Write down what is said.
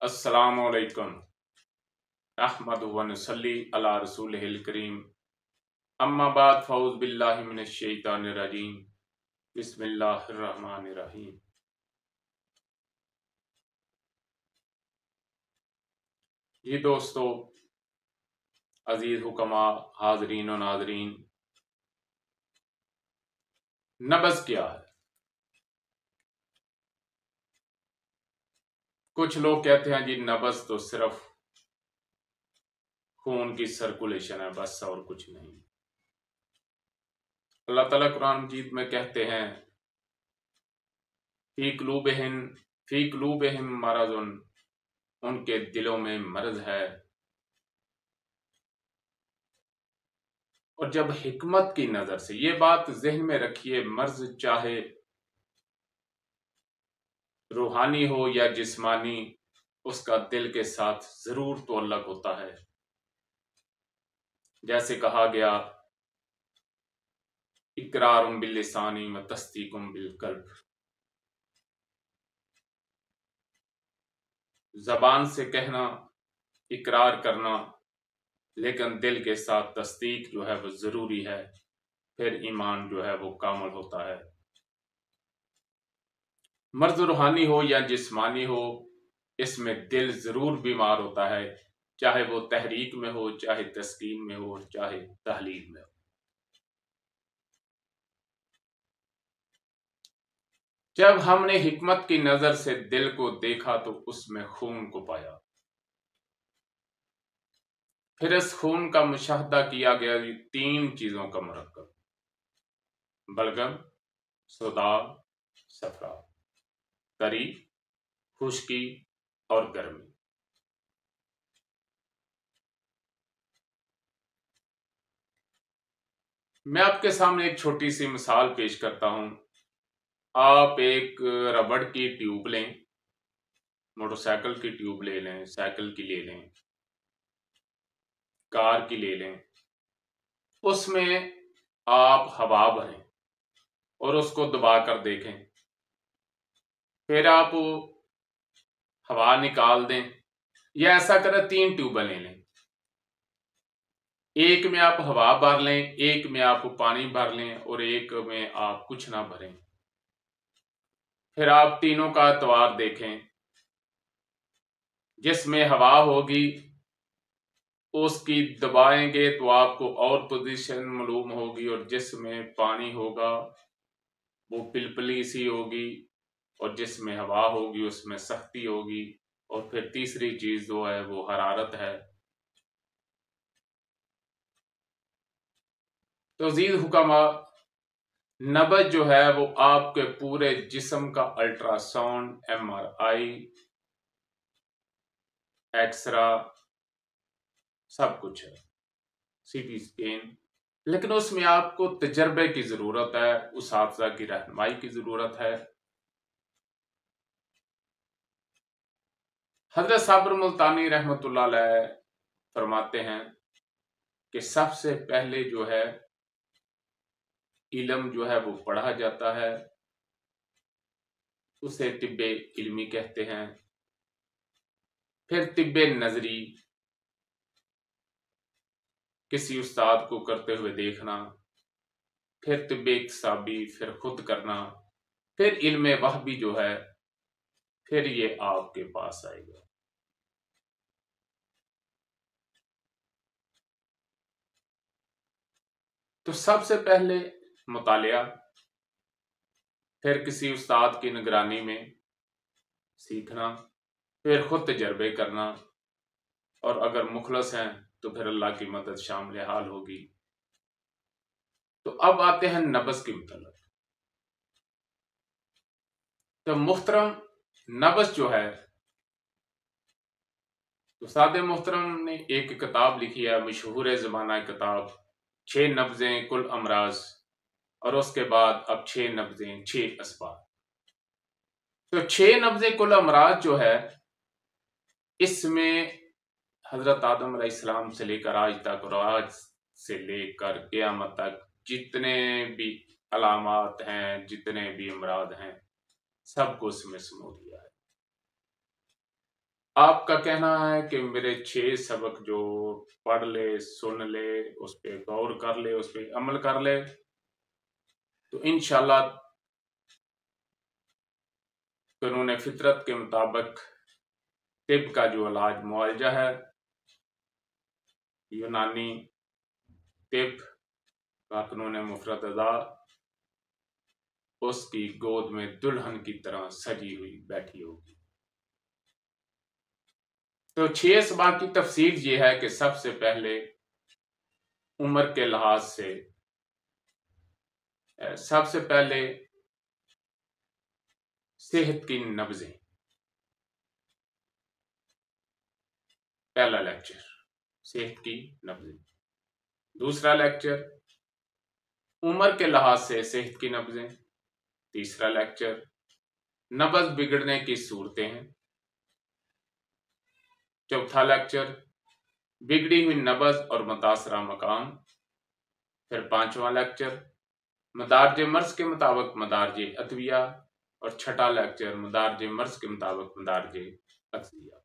अस्सलाम वालेकुम अहमदु व नसल्ली अला रसूलिहिल करीम अम्मा बाद फ़ऊज़ बिल्लाहि मिनश शैतानिर रजीम बिस्मिल्लाहिर रहमानिर रहीम। जी दोस्तों, अजीज हुक्मा, हाजरीन और नाजरीन, नब्ज़ क्या है? कुछ लोग कहते हैं जी नब्ज़ तो सिर्फ खून की सर्कुलेशन है, बस और कुछ नहीं। अल्लाह ताला कुरान मजीद में कहते हैं फी क़ुलूबिहिम मरज़ुन, उनके दिलों में मर्ज है। और जब हिकमत की नजर से ये बात जहन में रखिए, मर्ज चाहे रूहानी हो या जिस्मानी, उसका दिल के साथ जरूर तअल्लुक़ होता है। जैसे कहा गया, इकरारुम बिल लिसानी व तस्दीकुम बिल क़ल्ब, जबान से कहना, इकरार करना, लेकिन दिल के साथ तस्दीक जो है वो जरूरी है, फिर ईमान जो है वो कामिल होता है। मर्ज रूहानी हो या जिस्मानी हो, इसमें दिल जरूर बीमार होता है, चाहे वो तहरीक में हो, चाहे तस्कीन में हो, चाहे तहलील में हो। जब हमने हिकमत की नजर से दिल को देखा तो उसमें खून को पाया। फिर इस खून का मुशाहदा किया गया तीन चीजों का मरकब, बलगम, सोदाब, सफरा, तरी, खुश्की और गर्मी। मैं आपके सामने एक छोटी सी मिसाल पेश करता हूं। आप एक रबड़ की ट्यूब लें, मोटरसाइकिल की ट्यूब ले लें, साइकिल की ले लें, कार की ले लें, उसमें आप हवा भरें और उसको दबा कर देखें। फिर आप हवा निकाल दें, या ऐसा करें तीन ट्यूबें ले लें, एक में आप हवा भर लें, एक में आप पानी भर लें और एक में आप कुछ ना भरें। फिर आप तीनों का एतवार देखें। जिसमें हवा होगी उसकी दबाएंगे तो आपको और पोजीशन मालूम होगी, और जिसमें पानी होगा वो पिलपली सी होगी, और जिसमें हवा होगी उसमें सख्ती होगी, और फिर तीसरी चीज जो है वो हरारत है। तो अजीज हुक्मा, नब्ज जो है वो आपके पूरे जिस्म का अल्ट्रासाउंड, MRI, एक्सरा सब कुछ है, CT स्कैन, लेकिन उसमें आपको तजर्बे की जरूरत है, उस हाफिजा की रहनुमाई की जरूरत है। हजरत साबर मुल्तानी रहमतुल्लाह अलैह फरमाते हैं कि सबसे पहले जो है इल्म जो है वो पढ़ा जाता है, उसे तिब्बे इल्मी कहते हैं। फिर तिब्बे नजरी, किसी उस्ताद को करते हुए देखना। फिर तिब्बे इक्तसाबी, फिर खुद करना। फिर इल्म वहबी जो है, फिर ये आपके पास आएगा। तो सबसे पहले मुतालिया, फिर किसी उस्ताद की निगरानी में सीखना, फिर खुद तजर्बे करना, और अगर मुखलस हैं तो फिर अल्लाह की मदद शामिल हाल होगी। तो अब आते हैं नब्ज की मतलब। तो मुहतरम, नब्ज जो है, तो सादे मुहतरम ने एक किताब लिखी है, मशहूर ज़माना किताब, 6 नब्जें कुल अमराज, और उसके बाद अब 6 नब्जें 6 असबाब। तो 6 नब्जें कुल अमराज जो है, इसमें हजरत आदम अलैहिस्सलाम से लेकर आज तक, और आज से लेकर क़यामत तक जितने भी अलामात हैं, जितने भी अमराद हैं, सबको उसमें समो दिया है। آپ کا کہنا ہے کہ میرے 6 سبق جو پڑھ لے، سن لے، اس پہ غور کر لے، اس پہ عمل کر لے تو انشاءاللہ قانون فطرت کے مطابق طب کا جو علاج معالجہ ہے، یونانی طب کا قانون مفردہ، اس کی گود میں دلہن کی طرح سجی ہوئی بیٹھی ہوگی۔ تو 6 اسباق کی تفصیل یہ ہے کہ سب سے پہلے عمر کے لحاظ سے سب سے پہلے صحت کی نبضیں، پہلا لیکچر صحت کی نبضیں۔ دوسرا لیکچر عمر کے لحاظ سے صحت کی نبضیں۔ تیسرا لیکچر نبض بگڑنے کی صورتیں ہیں۔ چوتھا لیکچر بگڑی ہوئی نبض اور متاثرہ مقام۔ پھر پانچواں لیکچر مدارج مرض کے مطابق مدارج ادویہ، اور چھٹا لیکچر مدارج مرض کے مطابق مدارج اغذیہ۔